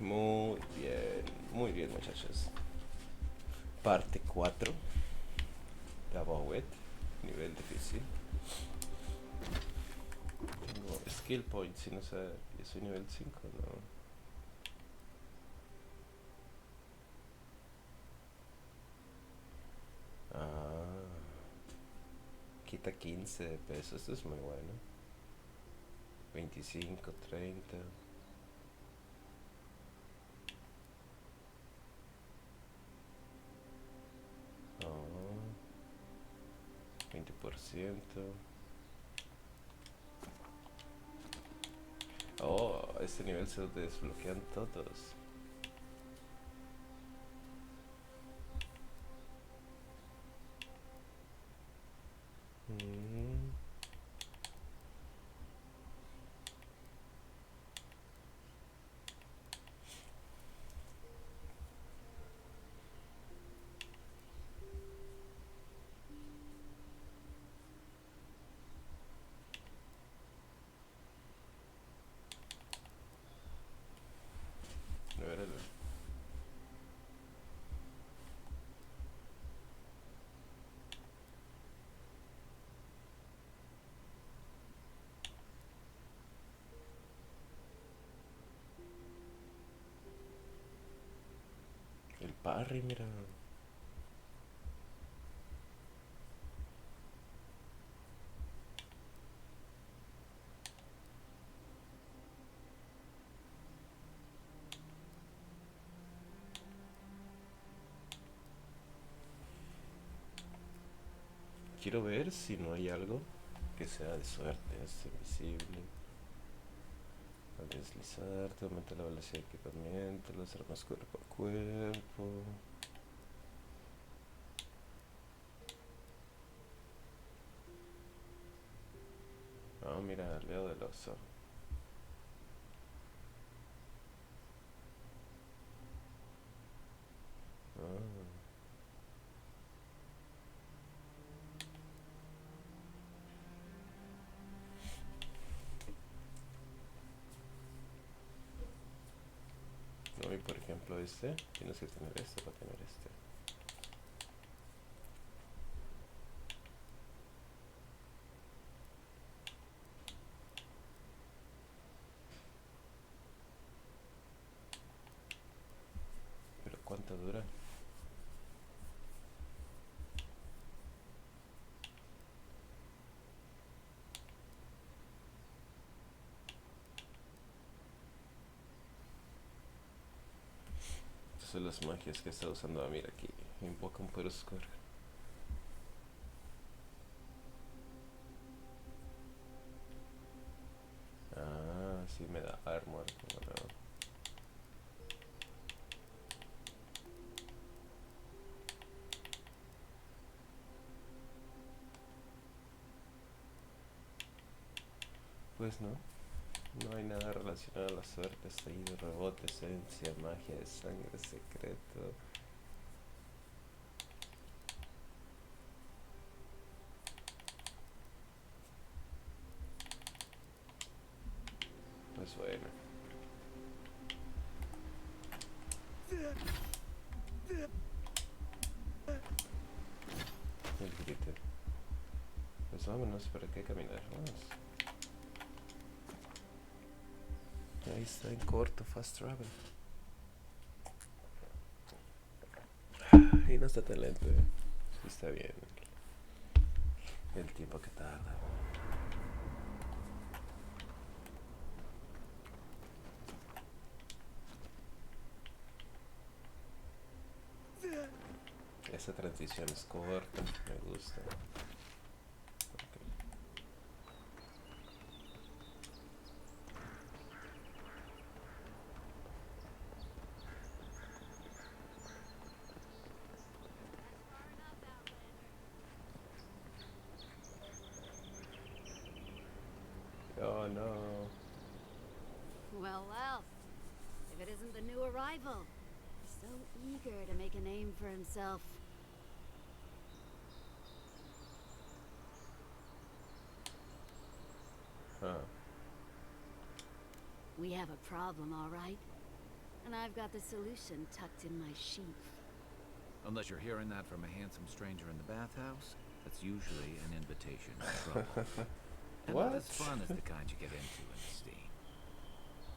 muy bien muchachos. Parte 4 de Avowed, nivel difícil. Tengo skill points y no sé, yo soy nivel 5, no. Ah, quita 15 de peso, esto es muy bueno. 25, 30. Oh, 20%. Oh, este nivel se desbloquean todos. Mm. A ver el parry, mira. Quiero ver si no hay algo que sea de suerte. Es invisible. Al deslizarte, aumenta la velocidad de equipamiento, las armas cuerpo a cuerpo. Ah, mira, Leo del Oso. Ah, no, y por ejemplo este, tienes que tener este para tener este. Pero ¿cuánto dura? Estas son las magias que está usando Amir aquí. Invoca un Peruscor. Ah, sí me da armor. Bueno, pues no. No hay nada relacionado a la suerte, ahí de rebote, esencia, magia de sangre, secreto. Pues bueno, el grito. Pues vámonos, ¿para qué caminar? Vamos. Ahí está en corto, fast travel. Y no está tan lento, sí está bien el tiempo que tarda. Esa transición es corta, me gusta. Oh no. Well, well. If it isn't the new arrival. So eager to make a name for himself. Huh. We have a problem, all right? And I've got the solution tucked in my sheath. Unless you're hearing that from a handsome stranger in the bathhouse, that's usually an invitation to trouble. And What? not as fun as the kind you get into in the steam.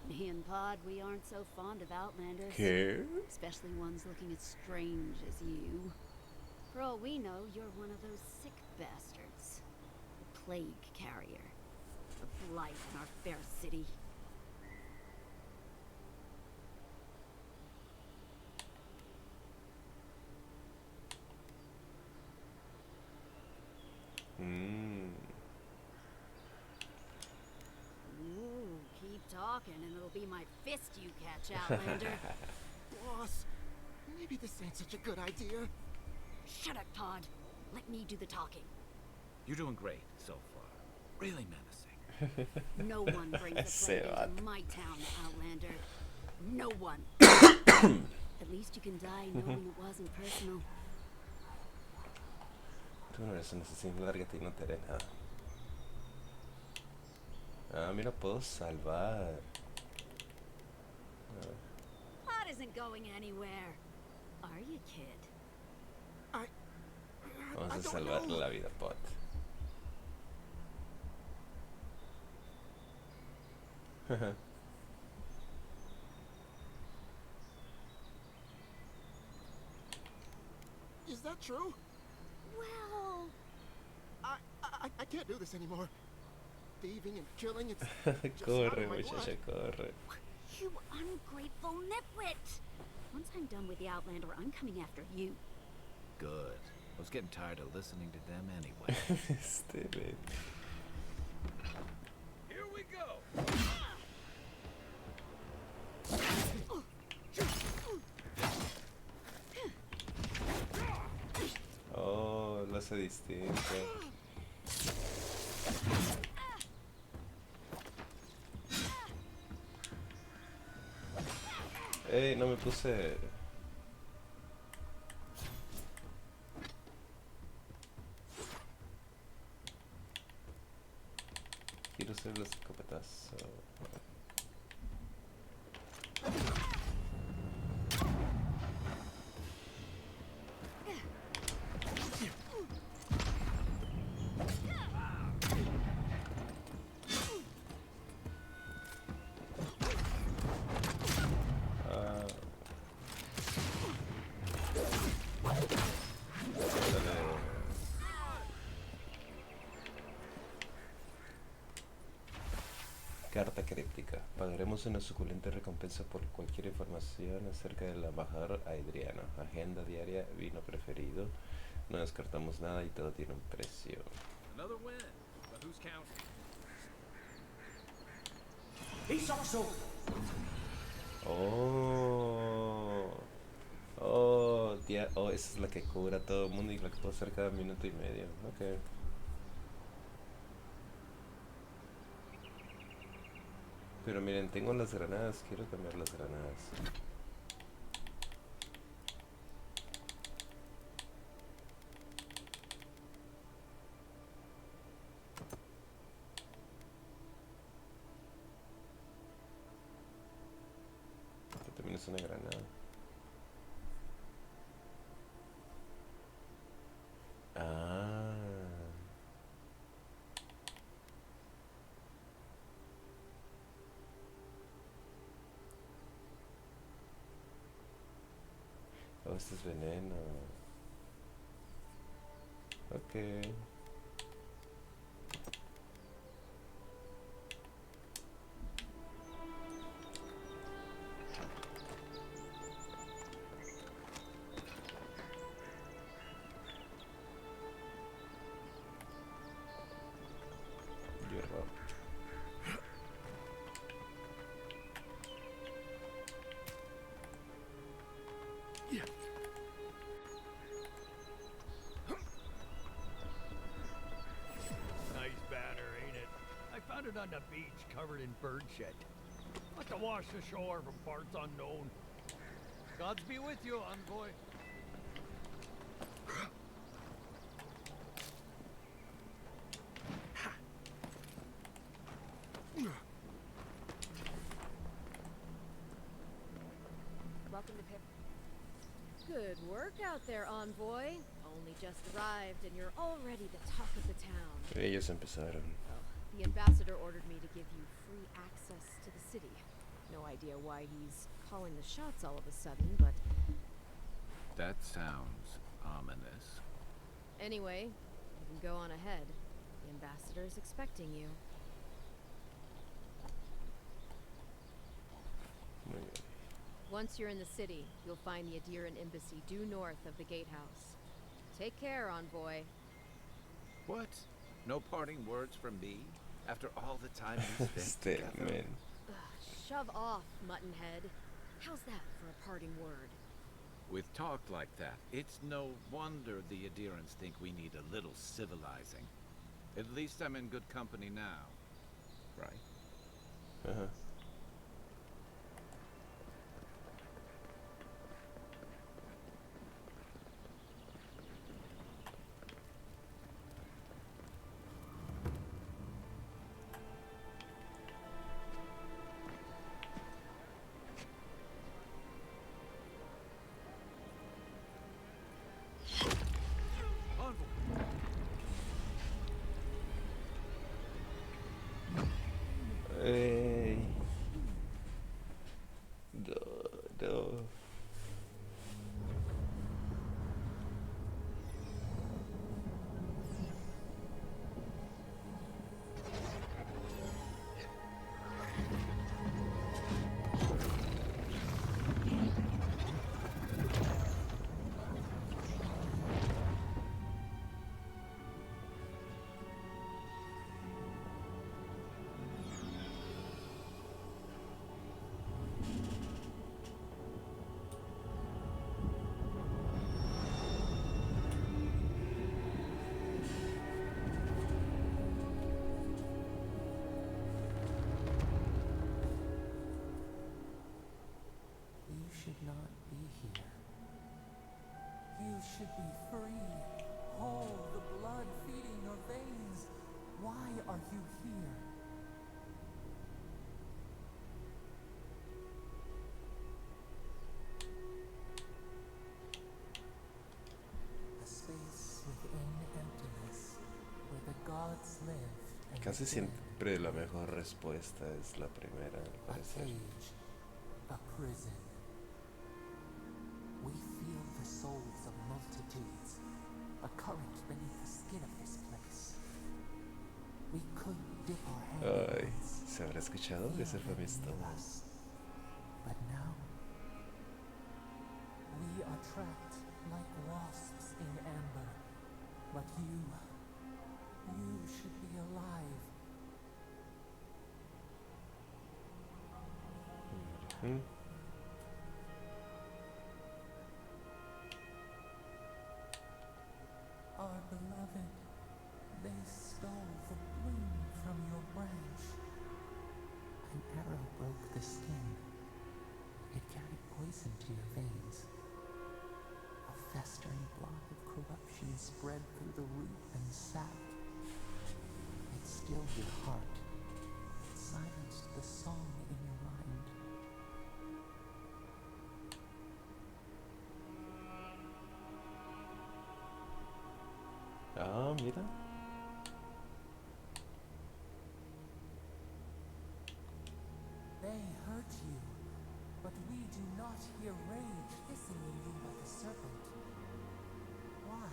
Me and Pod, we aren't so fond of Outlanders. ¿Qué? Especially ones looking as strange as you. For all we know, you're one of those sick bastards. The plague carrier. The blight in our fair city. Ooh, keep talking and it'll be my fist you catch, Outlander. Boss, maybe this ain't such a good idea. Shut up, Pod. Let me do the talking. You're doing great so far. Really menacing. No one brings the Se plague va. into my town, Outlander. No one. At least you can die knowing it wasn't personal. Tú no eres un asesino, lárgate y no te haré nada. Ah, mira, puedo salvar. Pod isn't going anywhere. Are you, kid? Vamos I a don't salvarle know. la vida, Pot. Is that true? Well, I can't do this anymore. Thieving and killing, it's just Corre, not in my muchacha, blood. corre. you ungrateful nitwit! Once I'm done with the Outlander, I'm coming after you. Good. I was getting tired of listening to them anyway. Stupid. Here we go! Oh, lo hace distinto. Ey, no me puse. Quiero hacer los escopetazos. Carta críptica. Pagaremos una suculenta recompensa por cualquier información acerca del embajador Adriano. Agenda diaria, vino preferido. No descartamos nada y todo tiene un precio. Another win, but who's counting? He's also Oh, tía, oh, esa es la que cubra a todo el mundo y la que puedo hacer cada minuto y medio. Ok. Pero miren, tengo las granadas, quiero cambiar las granadas. Esto también es una granada. Ah. Oh, este es veneno. Ok. Hierro. nice banner, ain't it? I found it on the beach, covered in bird shit. Must have washed ashore from parts unknown. Gods be with you, envoy. Welcome to Pip. Good work out there, envoy. Only just arrived and you're already the talk of the town. Ellos empezaron. Well, the ambassador ordered me to give you free access to the city. No idea why he's calling the shots all of a sudden, but... That sounds ominous. Anyway, you can go on ahead. The ambassador's expecting you. Muy bien. Once you're in the city, you'll find the Adiran embassy due north of the gatehouse. Take care, envoy. What? No parting words from me? After all the time we spent Este together? men. Shove off, muttonhead. How's that for a parting word? With talk like that, it's no wonder the Adirans think we need a little civilizing. At least I'm in good company now. Right? Ajá. Ey. No, no. You should not be here. You should be free, whole, the blood feeding your veins. Why are you here? A space within emptiness, where the gods live and Casi the dead. siempre la mejor respuesta es la primera, al A parecer. cage, a prison. We feel the souls of multitudes, a current beneath the skin of this place. We could dip our Ay, hands, ¿se habrá escuchado? feel Ese fue mi them near estómago. us. But now, we are trapped like wasps in amber. But you should be alive. ¿Mm? Our beloved, they stole the bloom from your branch. An arrow broke the skin. It carried poison to your veins. A festering blot of corruption spread through the root and sap. It stilled your heart. It silenced the song in your mind. Ah, mira. They hurt you, but we do not hear rage hissing in you like a serpent. Why?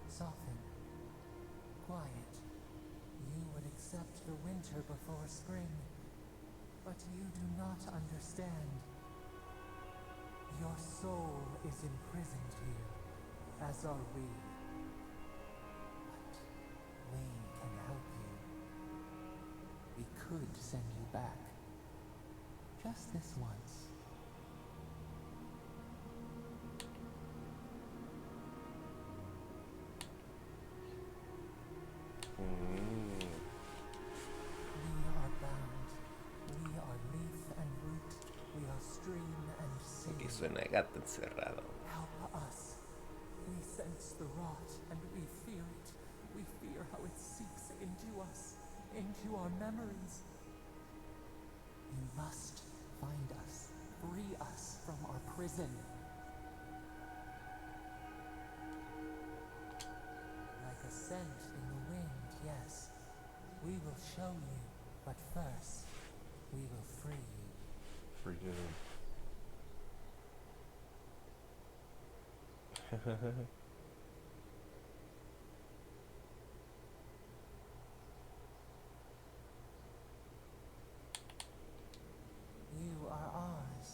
Soften. Quiet. You would accept the winter before spring, but you do not understand. Your soul is imprisoned here, as are we. But we can help you. We could send you back. Just this once. Mm. We are bound. We are leaf and root. We are stream and Aquí sea. suena gato encerrado. Help us. We sense the rot and we fear it. We fear how it seeps into us, into our memories. You must find us, free us from our prison. Like a scent in the wind, yes. We will show you, but first, we will free you. Freedom. You are ours.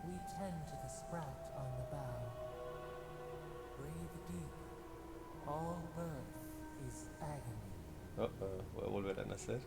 We tend to the sprout on the bough. Breathe deep. All birth is agony. Voy a volver a nacer.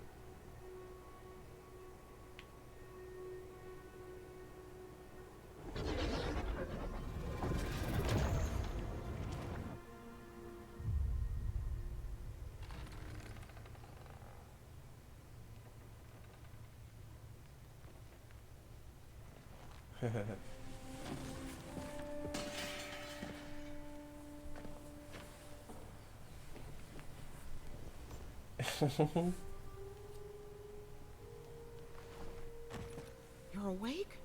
You're awake?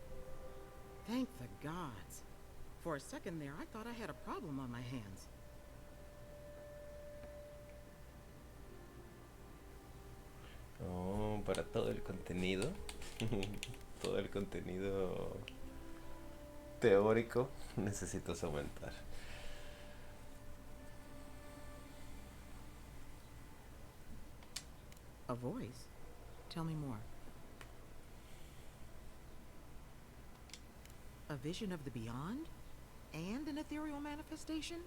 Thank the gods. For a second there, I thought I had a problem on my hands. Oh, para todo el contenido. Todo el contenido teórico necesitas aumentar. A voice? Tell me more. A vision of the beyond? And an ethereal manifestation?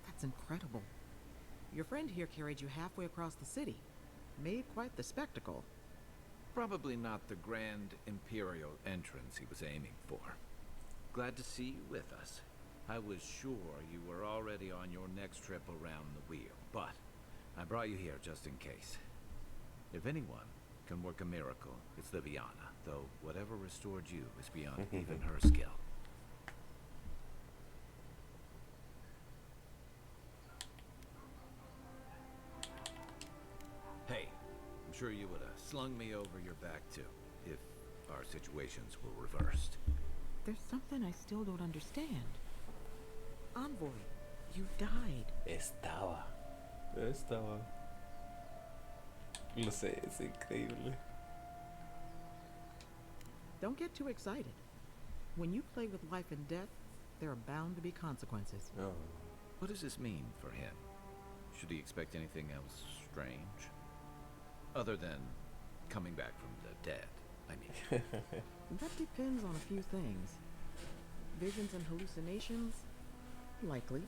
That's incredible. Your friend here carried you halfway across the city. Made quite the spectacle. Probably not the grand imperial entrance he was aiming for. Glad to see you with us. I was sure you were already on your next trip around the wheel, but I brought you here just in case. If anyone can work a miracle, it's Liviana, though whatever restored you is beyond even her skill. Hey, I'm sure you would have slung me over your back too, if our situations were reversed. There's something I still don't understand. Envoy, you died. Estaba. Lo sé, es increíble. Don't get too excited. When you play with life and death, there are bound to be consequences. Oh. What does this mean for him? Should he expect anything else strange? Other than coming back from the dead, I mean. That depends on a few things. Visions and hallucinations? Likely.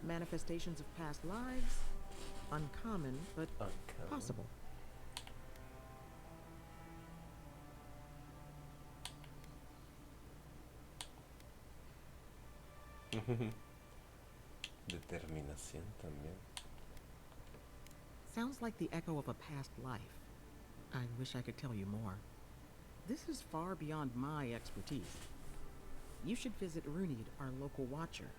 Manifestations of past lives? Uncommon, but possible. Determinación también. Sounds like the echo of a past life. I wish I could tell you more. This is far beyond my expertise. You should visit Runid, our local watcher.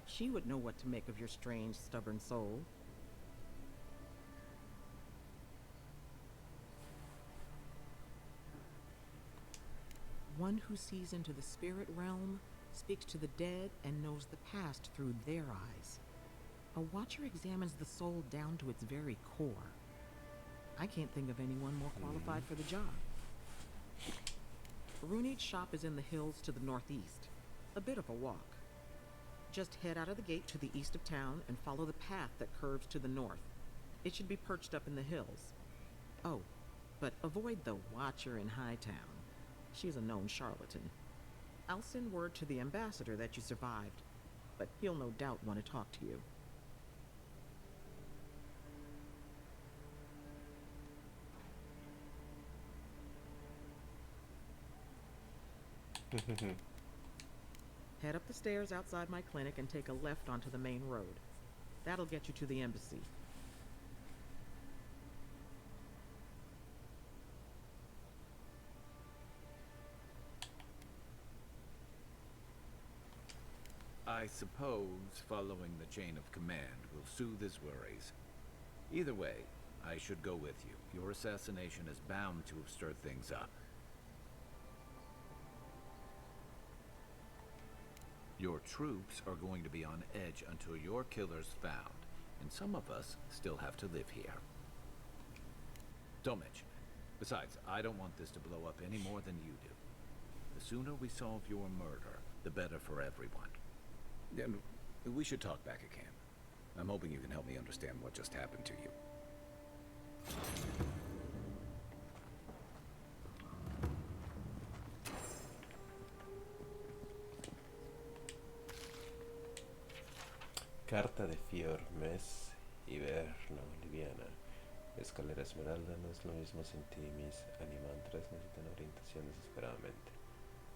She would know what to make of your strange, stubborn soul. One who sees into the spirit realm, speaks to the dead, and knows the past through their eyes. A watcher examines the soul down to its very core. I can't think of anyone more qualified for the job. Runid's shop is in the hills to the northeast. A bit of a walk. Just head out of the gate to the east of town and follow the path that curves to the north. It should be perched up in the hills. Oh, but avoid the watcher in Hightown. She's a known charlatan. I'll send word to the ambassador that you survived, but he'll no doubt want to talk to you. Head up the stairs outside my clinic and take a left onto the main road. That'll get you to the embassy. I suppose following the chain of command will soothe his worries Either way, I should go with you. Your assassination is bound to have stirred things up. Your troops are going to be on edge until your killer's found, and some of us still have to live here. Don't mention it. Besides, I don't want this to blow up any more than you do. The sooner we solve your murder, the better for everyone. And we should talk back at camp. I'm hoping you can help me understand what just happened to you. Carta de Fior, mes, Hiberno, Liviana. Escalera Esmeralda, no es lo mismo sin ti. Mis animantras necesitan orientación desesperadamente.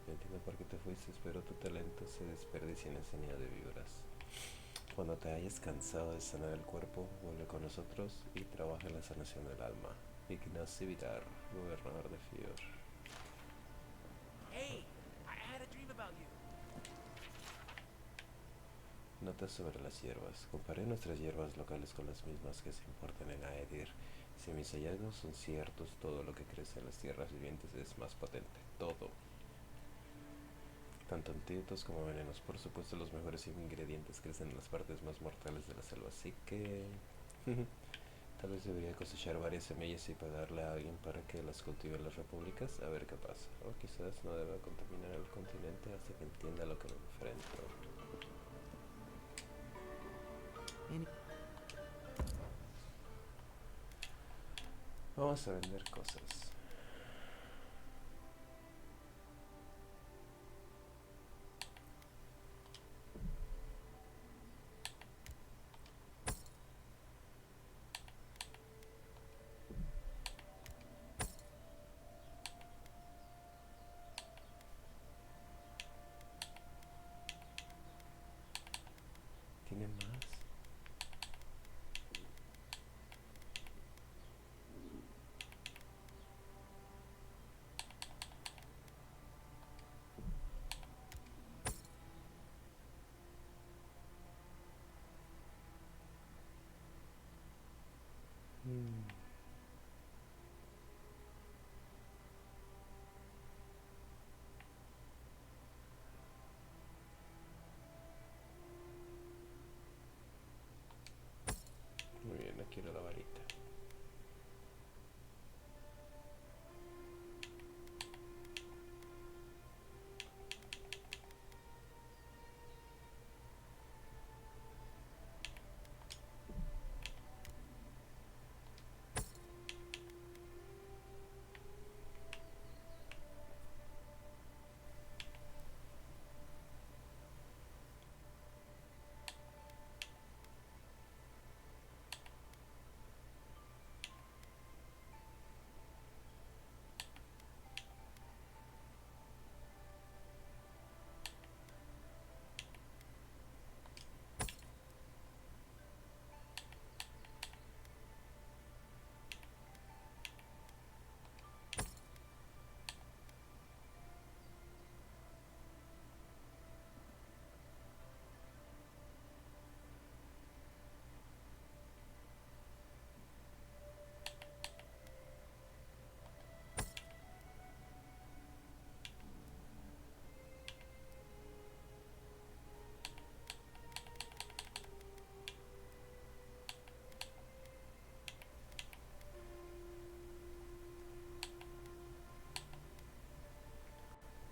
No entiendo por qué te fuiste, pero tu talento se desperdicia en ese nido de víboras. Cuando te hayas cansado de sanar el cuerpo, vuelve con nosotros y trabaja en la sanación del alma. Ignacio Vitar, gobernador de Fior. Hey, I had a dream about you. Notas sobre las hierbas. Comparé nuestras hierbas locales con las mismas que se importan en Aedir. Si mis hallazgos son ciertos, todo lo que crece en las tierras vivientes es más potente. Todo. Tanto antídotos como venenos. Por supuesto, los mejores ingredientes crecen en las partes más mortales de la selva. Así que... tal vez debería cosechar varias semillas y pagarle a alguien para que las cultive en las repúblicas. A ver qué pasa. O quizás no deba contaminar el continente hasta que entienda a lo que me enfrento. Vamos a vender cosas. ¿Tiene más? Muy bien, no quiero la varita.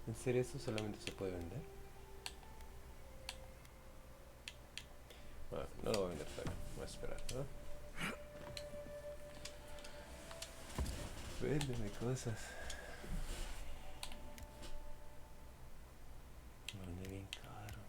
¿En serio eso solamente se puede vender? Bueno, no lo voy a vender todavía. Voy a esperar, ¿no? Véndeme cosas. Me vende bien caro.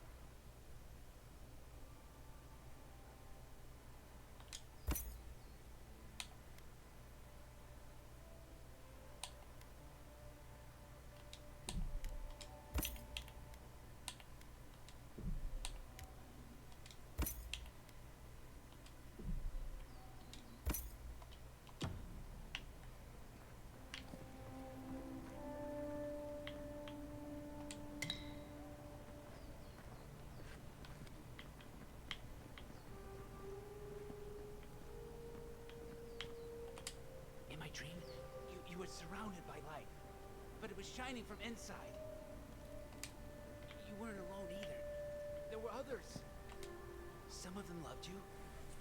surrounded by light, but it was shining from inside. You weren't alone either. There were others. Some of them loved you.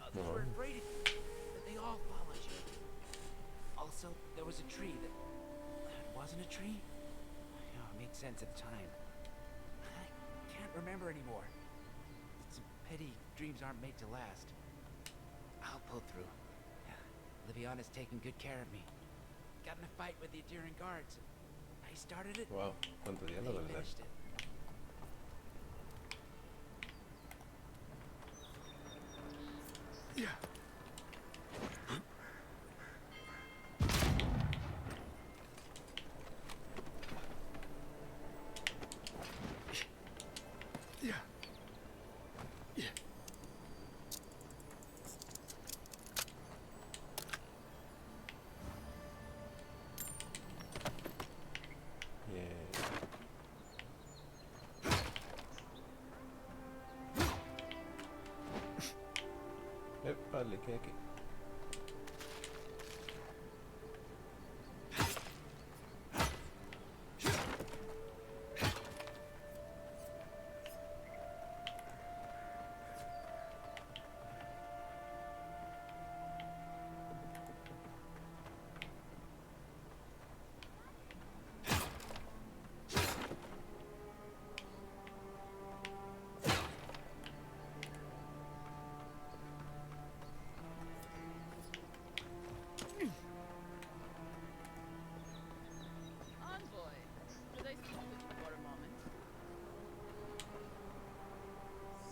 Others were afraid of you. But they all followed you. Also, there was a tree that wasn't a tree. Oh, it made sense at the time. I can't remember anymore. It's a pity dreams aren't made to last. I'll pull through. Liviana's taking good care of me. Got in a fight with the Adherent guards. I started it. Wow, cuánto They diálogo, ¿verdad? finished it. Vale, ¿qué hay aquí? Envoy, could I speak with you for a moment?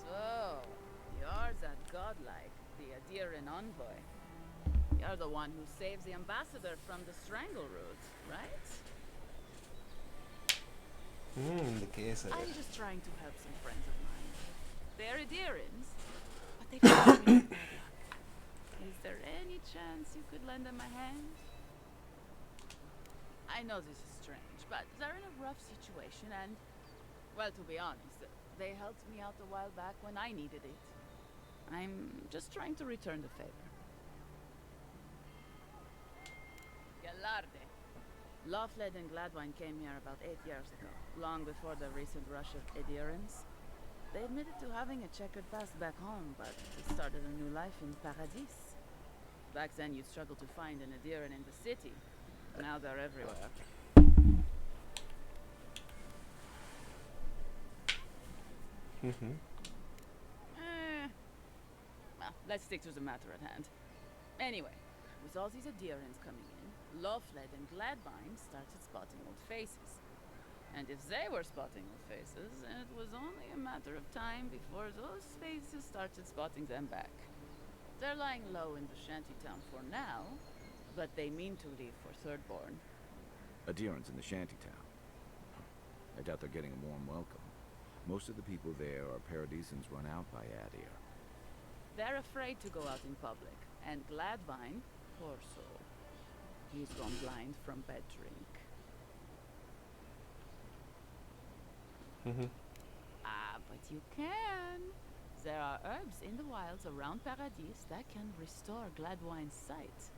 So, you're that godlike, the Adherent envoy. You're the one who saves the ambassador from the Strangleroot, right? ¿De qué es? I'm just trying to help some friends of mine. They're Adherents, but they've got really bad luck. Is there any chance you could lend them a hand? I know this is strange, but they're in a rough situation and, well, to be honest, they helped me out a while back when I needed it. I'm just trying to return the favor. Gallarde. Lawfled and Gladwine came here about 8 years ago, long before the recent rush of adherents. They admitted to having a checkered past back home, but they started a new life in Paradis. Back then you'd struggle to find an adherent in the city. Now they're everywhere. Well, let's stick to the matter at hand. Anyway, with all these adherents coming in, Lawfled and Gladwine started spotting old faces. And if they were spotting old faces, it was only a matter of time before those faces started spotting them back. They're lying low in the shantytown for now, but they mean to leave for Thirdborn. Adherents in the shantytown. I doubt they're getting a warm welcome. Most of the people there are Paradisans run out by Adir. They're afraid to go out in public, and Gladwine, poor soul, he's gone blind from bad drink. But you can. There are herbs in the wilds around Paradis that can restore Gladwine's sight.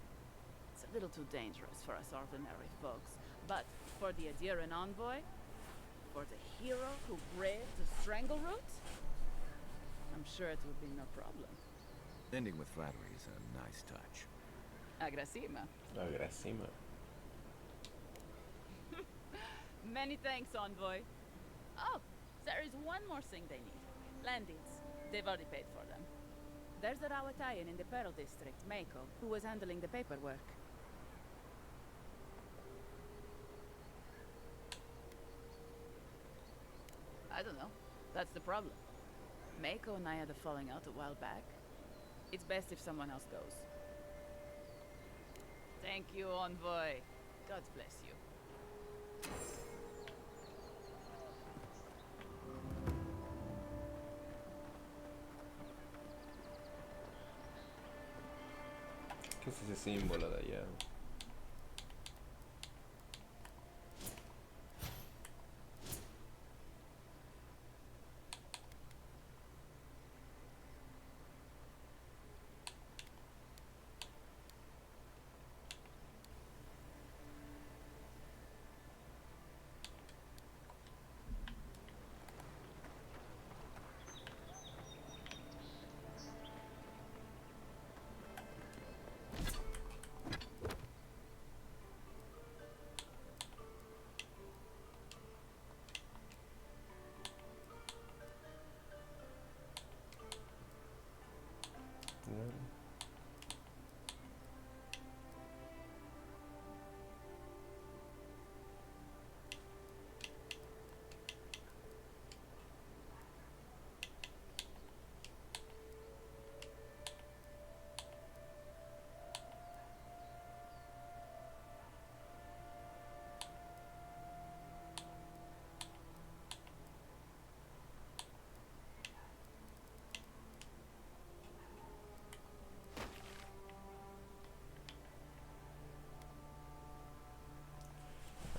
It's a little too dangerous for us ordinary folks, but for the Adherent envoy, for the hero who braved the Strangleroot, I'm sure it would be no problem. Ending with flattery is a nice touch. Agrasima. Agrasima. Many thanks, envoy. Oh, there is one more thing they need. Land deeds. They've already paid for them. There's a Rawatayan in the Pearl District, Mako, who was handling the paperwork. I don't know. That's the problem. Mako and I had a falling out a while back. It's best if someone else goes. Thank you, envoy. God bless you. ¿Qué es ese símbolo de allá?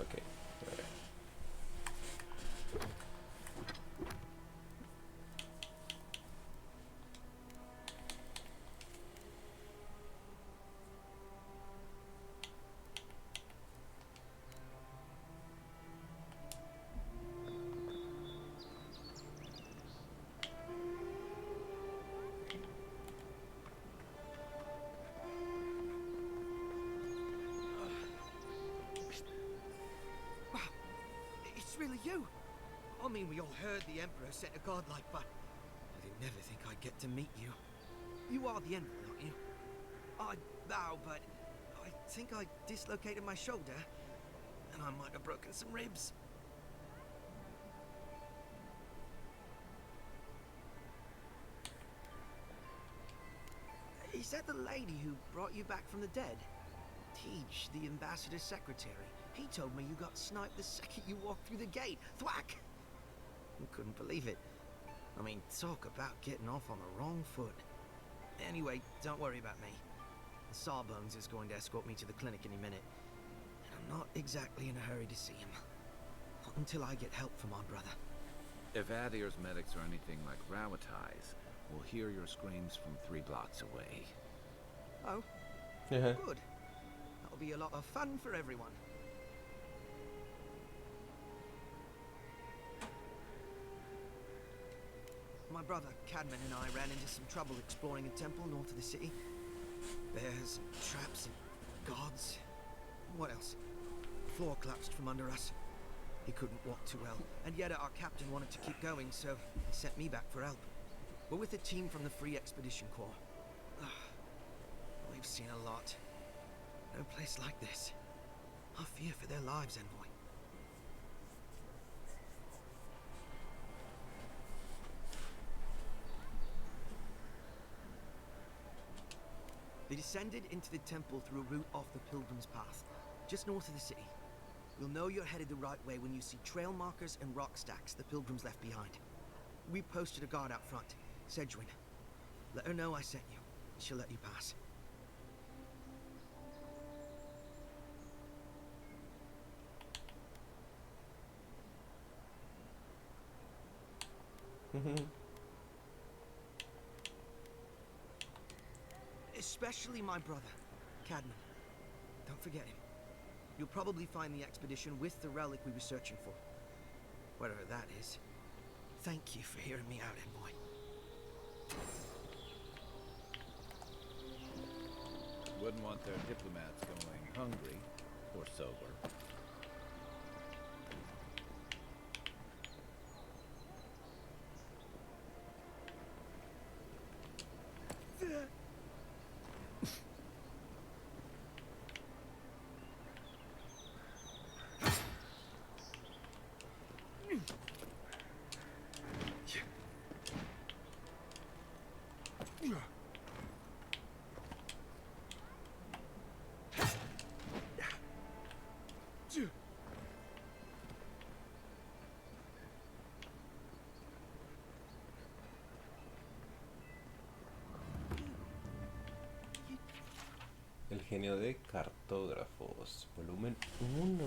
Ok. Wow, it's really you. I mean, we all heard the Emperor sent a godlike, but I didn't never think I'd get to meet you. You are the Emperor, aren't you? I bow, but I think I dislocated my shoulder, and I might have broken some ribs. Is that the lady who brought you back from the dead? Teach, the ambassador's secretary. He told me you got sniped the second you walked through the gate. Thwack! I couldn't believe it. I mean, talk about getting off on the wrong foot. Anyway, don't worry about me. The Sawbones is going to escort me to the clinic any minute. And I'm not exactly in a hurry to see him. Not until I get help from my brother. If Adir's medics are anything like Rawatai's, we'll hear your screams from 3 blocks away. Oh? Yeah. Good. That'll be a lot of fun for everyone. My brother, Cadman, and I ran into some trouble exploring a temple north of the city. Bears and traps and gods. What else? The floor collapsed from under us. He couldn't walk too well, and yet our captain wanted to keep going, so he sent me back for help. We're with a team from the Free Expedition Corps. We've seen a lot. No place like this. I fear for their lives, Envoy. They descended into the temple through a route off the Pilgrim's Path, just north of the city. You'll know you're headed the right way when you see trail markers and rock stacks the Pilgrims left behind. We posted a guard out front, Sedgwin. Let her know I sent you. She'll let you pass. Especially my brother, Cadman. Don't forget him. You'll probably find the expedition with the relic we were searching for. Whatever that is. Thank you for hearing me out, Envoy. Wouldn't want their diplomats going hungry or sober. El genio de cartógrafos, volumen 1.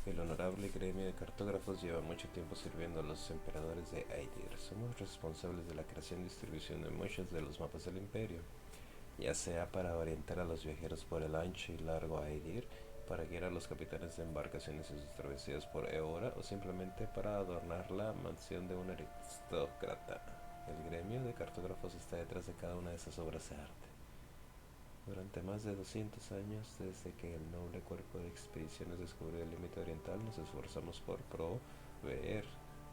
El honorable gremio de cartógrafos lleva mucho tiempo sirviendo a los emperadores de Aidir. Somos responsables de la creación y distribución de muchos de los mapas del imperio, ya sea para orientar a los viajeros por el ancho y largo Aidir, para guiar a los capitanes de embarcaciones en sus travesías por Eora, o simplemente para adornar la mansión de un aristócrata. El gremio de cartógrafos está detrás de cada una de esas obras de arte. Durante más de 200 años, desde que el noble cuerpo de expediciones descubrió el límite oriental, nos esforzamos por proveer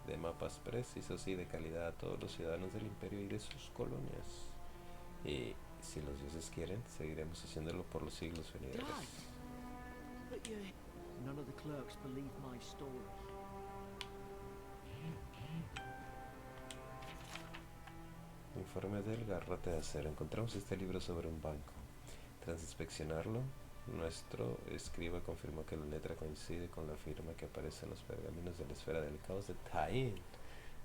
de mapas precisos y de calidad a todos los ciudadanos del imperio y de sus colonias. Y si los dioses quieren, seguiremos haciéndolo por los siglos venideros. But none of the clerks believe my story. Informe del garrote de acero. Encontramos este libro sobre un banco. Tras inspeccionarlo, nuestro escriba confirmó que la letra coincide con la firma que aparece en los pergaminos de la esfera del caos de Tain.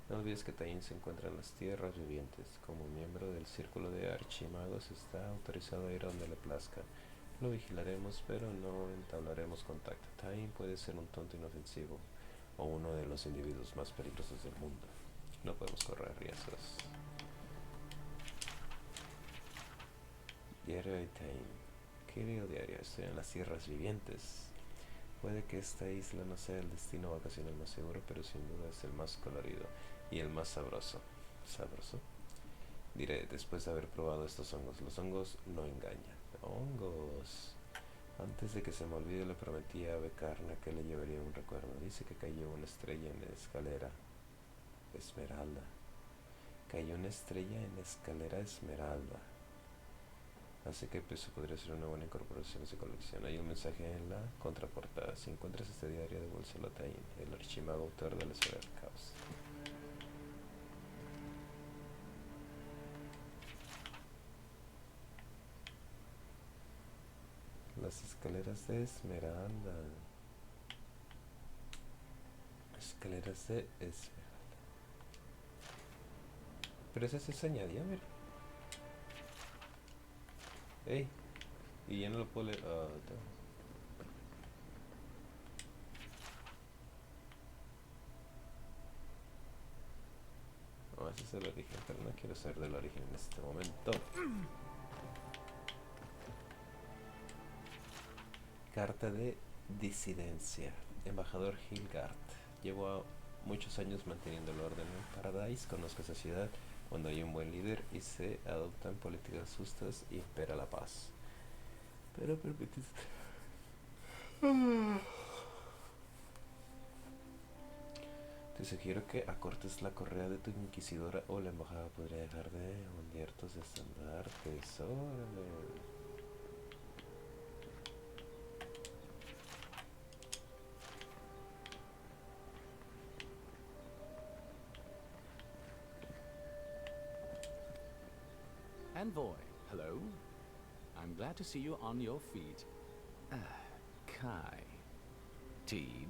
No olvides que Tain se encuentra en las tierras vivientes. Como miembro del círculo de archimagos está autorizado a ir a donde le plazca. Lo vigilaremos, pero no entablaremos contacto. Tain puede ser un tonto inofensivo o uno de los individuos más peligrosos del mundo. No podemos correr riesgos. Diario de Tain. Querido diario, estoy en las tierras vivientes. Puede que esta isla no sea el destino vacacional más seguro, pero sin duda es el más colorido y el más sabroso. ¿Sabroso? Diré, después de haber probado estos hongos. Los hongos no engañan. ¡Hongos! Antes de que se me olvide, le prometí a Becarna que le llevaría un recuerdo. Dice que cayó una estrella en la escalera Esmeralda. Cayó una estrella en la escalera Esmeralda. Así que eso podría ser una buena incorporación a su colección. Hay un mensaje en la contraportada. Si encuentras este diario, devuélvelo a Tain, el archimago autor de la esfera del caos. Las escaleras de Esmeralda. Escaleras de Esmeralda. Pero ese se añadió, mira. Ey, y ya no lo puedo leer. Ese es el origen, pero no quiero saber del origen en este momento. Carta de disidencia. Embajador Hilgard. Llevo muchos años manteniendo el orden en Paradise. Conozco esa ciudad. Cuando hay un buen líder y se adoptan políticas justas, impera la paz. Pero permitid. Te sugiero que acortes la correa de tu inquisidora o la embajada podría dejar de ondear tus estandartes. ¡Órale! Envoy, hello. I'm glad to see you on your feet. Kai. Tej.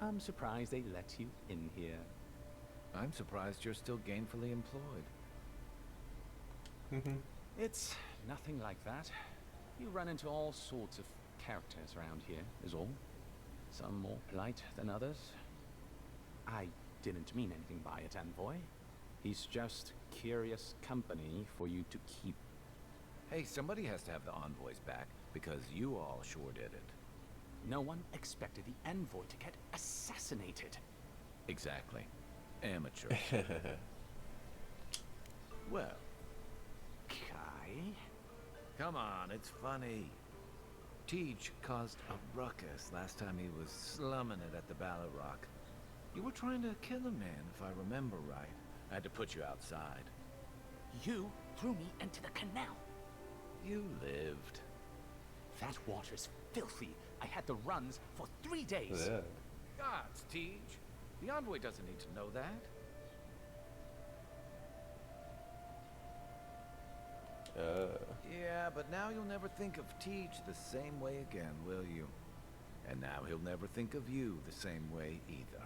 I'm surprised they let you in here. I'm surprised you're still gainfully employed. It's nothing like that. You run into all sorts of characters around here, is all. Some more polite than others. I didn't mean anything by it, Envoy. He's just curious company for you to keep. Hey, somebody has to have the envoys back, because you all sure did it. No one expected the Envoy to get assassinated. Exactly. Amateur. Well, Kai? Come on, it's funny. Tej caused a ruckus last time he was slumming it at the Battle Rock. You were trying to kill a man, if I remember right. I had to put you outside. You threw me into the canal. You lived. That water's filthy. I had the runs for 3 days. Yeah. Gods, Tej. The envoy doesn't need to know that. Yeah, but now you'll never think of Tej the same way again, will you? And now he'll never think of you the same way either.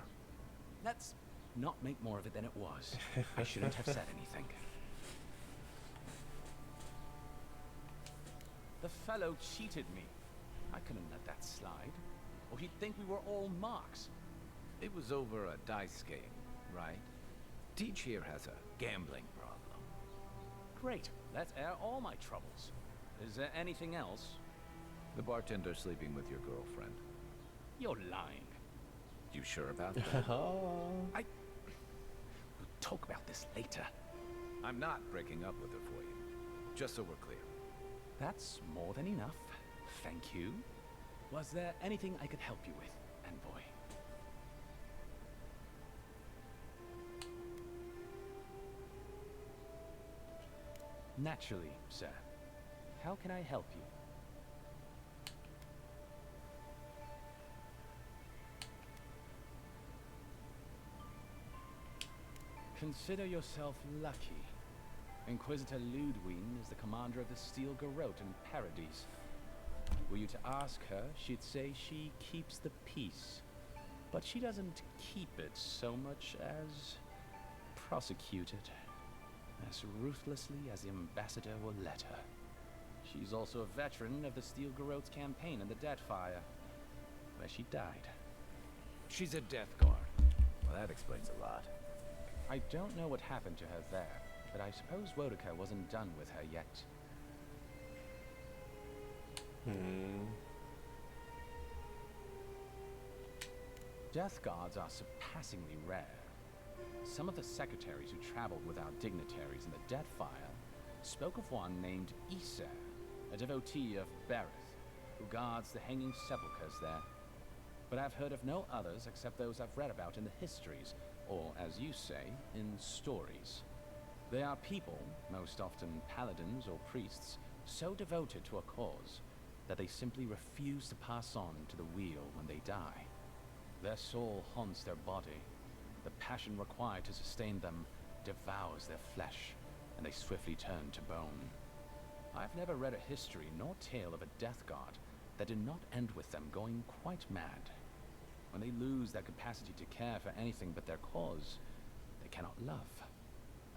Let's not make more of it than it was. I shouldn't have said anything. The fellow cheated me. I couldn't let that slide. Or he'd think we were all marks. It was over a dice game, right? Tej here has a gambling problem. Great. Let's air all my troubles. Is there anything else? The bartender sleeping with your girlfriend. You're lying. You sure about that? We'll talk about this later. I'm not breaking up with her for you. Just so we're clear. That's more than enough. Thank you. Was there anything I could help you with, Envoy? Naturally, sir. How can I help you? Consider yourself lucky. Inquisitor Ludwig is the commander of the Steel Garrote in Paradise. Were you to ask her, she'd say she keeps the peace. But she doesn't keep it so much as prosecute it. As ruthlessly as the ambassador will let her. She's also a veteran of the Steel Garrote's campaign in the Deathfire, where she died. She's a Death Guard. Well, that explains a lot. I don't know what happened to her there, but I suppose Wodaka wasn't done with her yet. Death Guards are surpassingly rare. Some of the secretaries who traveled with our dignitaries in the Deathfire spoke of one named Issa, a devotee of Bareth, who guards the hanging sepulchres there. But I've heard of no others except those I've read about in the histories, or, as you say, in stories. They are people, most often paladins or priests, so devoted to a cause that they simply refuse to pass on to the wheel when they die. Their soul haunts their body. The passion required to sustain them devours their flesh, and they swiftly turn to bone. I've never read a history nor tale of a death guard that did not end with them going quite mad. When they lose their capacity to care for anything but their cause, they cannot love.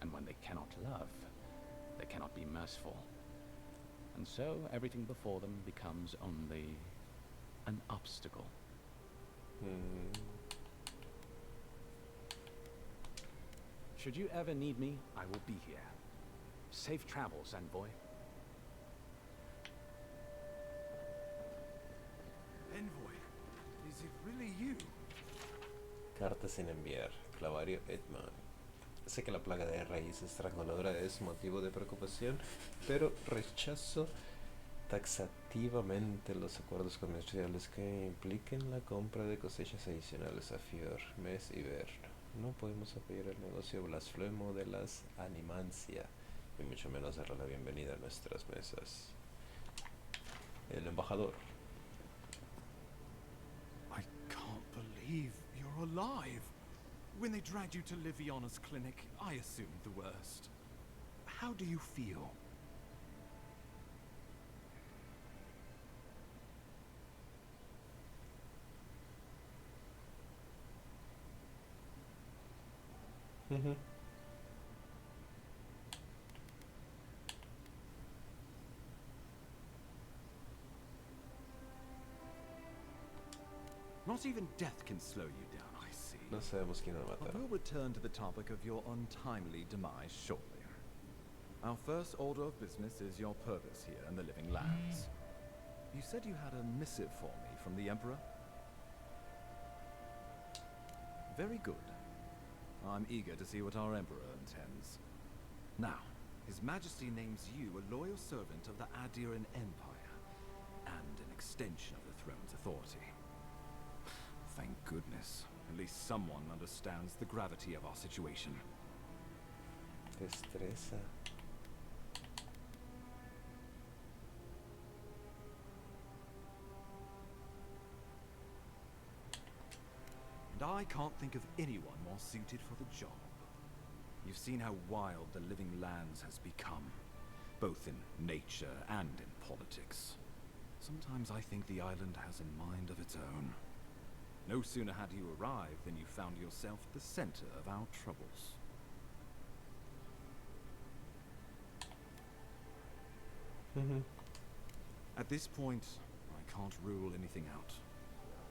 And when they cannot love, they cannot be merciful. And so everything before them becomes only an obstacle. Should you ever need me, I will be here. Safe travels, envoy. Envoy, is it really you? Carta sin enviar. Clavario Edman. Sé que la plaga de raíz estranguladora es motivo de preocupación, pero rechazo taxativamente los acuerdos comerciales que impliquen la compra de cosechas adicionales a Fior, mes y verno. No podemos apoyar el negocio blasfemo de las animancia, y mucho menos darle la bienvenida a nuestras mesas. El embajador. I can't believe you're alive. When they dragged you to Liviana's clinic, I assumed the worst. How do you feel? Not even death can slow you down, I see. No sabemos quién va a matar. We'll return to the topic of your untimely demise shortly. Our first order of business is your purpose here in the Living Lands. You said you had a missive for me from the Emperor? Very good. I'm eager to see what our Emperor intends. Now, His Majesty names you a loyal servant of the Adiran Empire, and an extension of the throne's authority. Thank goodness. At least someone understands the gravity of our situation. Destreza. And I can't think of anyone more suited for the job. You've seen how wild the Living Lands has become, both in nature and in politics. Sometimes I think the island has a mind of its own. No sooner had you arrived than you found yourself at the center of our troubles. At this point, I can't rule anything out.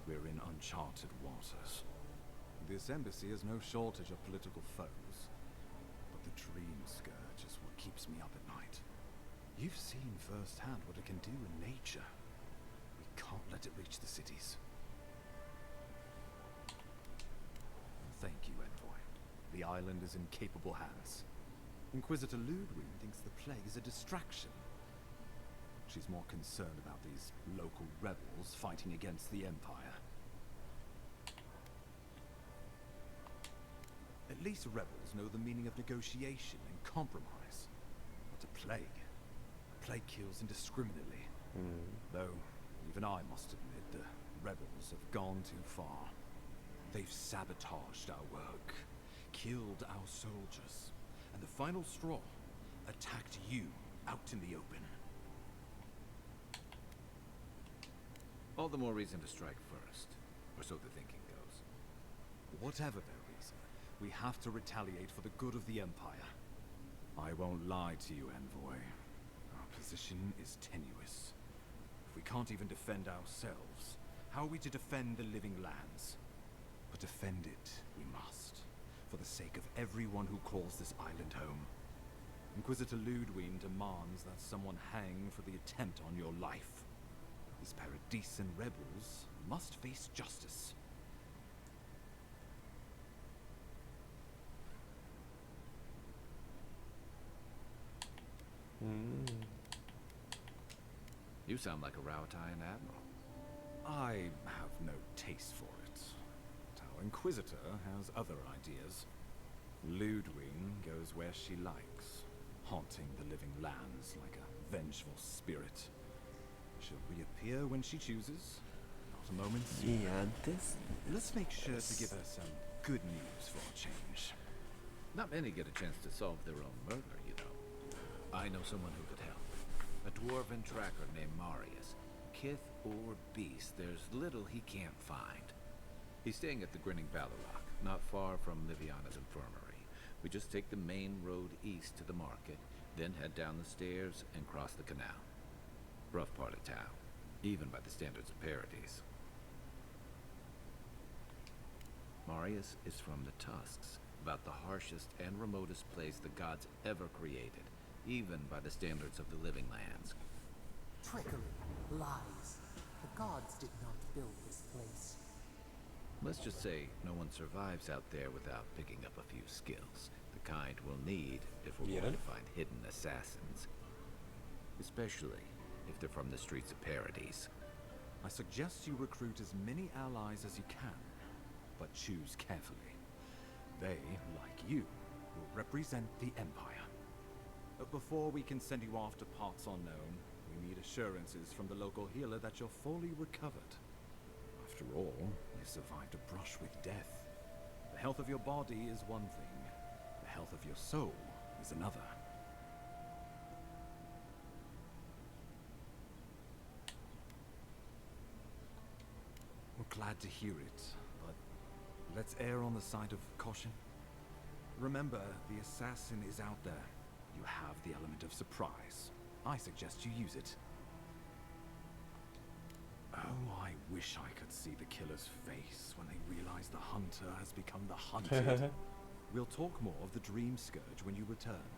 We're in uncharted waters. This embassy has no shortage of political foes, but the dream scourge is what keeps me up at night. You've seen firsthand what it can do in nature. We can't let it reach the cities. Thank you, Envoy. The island is in capable hands. Inquisitor Ludwig thinks the plague is a distraction. She's more concerned about these local rebels fighting against the Empire. At least rebels know the meaning of negotiation and compromise. But a plague. The plague kills indiscriminately. Though, even I must admit, the rebels have gone too far. They've sabotaged our work, killed our soldiers, and the final straw, attacked you out in the open. All the more reason to strike first, or so the thinking goes. Whatever their reason, we have to retaliate for the good of the Empire. I won't lie to you, Envoy. Our position is tenuous. If we can't even defend ourselves, how are we to defend the living lands? But defend it we must, for the sake of everyone who calls this island home. Inquisitor Ludwig demands that someone hang for the attempt on your life. These Paradisen rebels must face justice. You sound like a Rauataian admiral. I have no taste for it. But our Inquisitor has other ideas. Ludwig goes where she likes, haunting the living lands like a vengeful spirit. She'll reappear when she chooses, not a moment sooner. Let's make sure to give her some good news for a change. Not many get a chance to solve their own murder, you know. I know someone who could help. A dwarven tracker named Marius. Kith or beast, there's little he can't find. He's staying at the Grinning Ballarrock, not far from Liviana's infirmary. We just take the main road east to the market, then head down the stairs and cross the canal. Rough part of town, even by the standards of Paradise. Marius is from the Tusks, about the harshest and remotest place the gods ever created, even by the standards of the living lands. Trickery, lies. The gods did not build this place. Let's just say no one survives out there without picking up a few skills, the kind we'll need if we're going to find hidden assassins. Especially if they're from the streets of Paradise. I suggest you recruit as many allies as you can, but choose carefully. They, like you, will represent the Empire. But before we can send you off to parts unknown, we need assurances from the local healer that you're fully recovered. After all, you survived a brush with death. The health of your body is one thing. The health of your soul is another. We're glad to hear it, but let's err on the side of caution. Remember, the assassin is out there. You have the element of surprise. I suggest you use it. Oh, I wish I could see the killer's face when they realize the hunter has become the hunted. We'll talk more of the Dream Scourge when you return.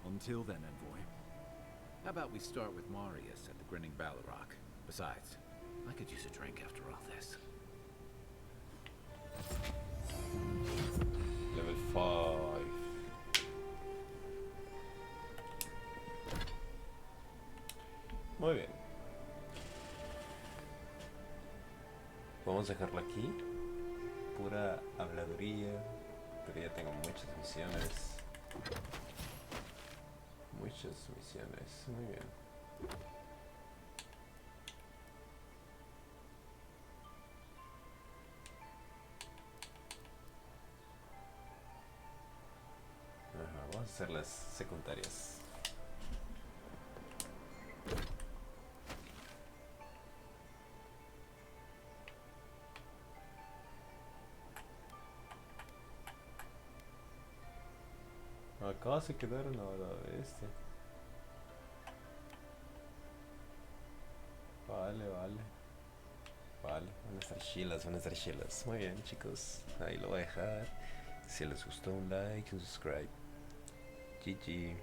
Until then, Envoy. How about we start with Marius at the Grinning Ballarrock? Besides, I could use a drink after all this. Level 5. Muy bien. Vamos a dejarlo aquí. Pura habladuría. Pero ya tengo muchas misiones. Muchas misiones. Muy bien. Ajá, vamos a hacer las secundarias. Acá se quedaron ahora este. Vale. Van a estar chilas. Muy bien, chicos. Ahí lo voy a dejar. Si les gustó, un like, un subscribe. GG.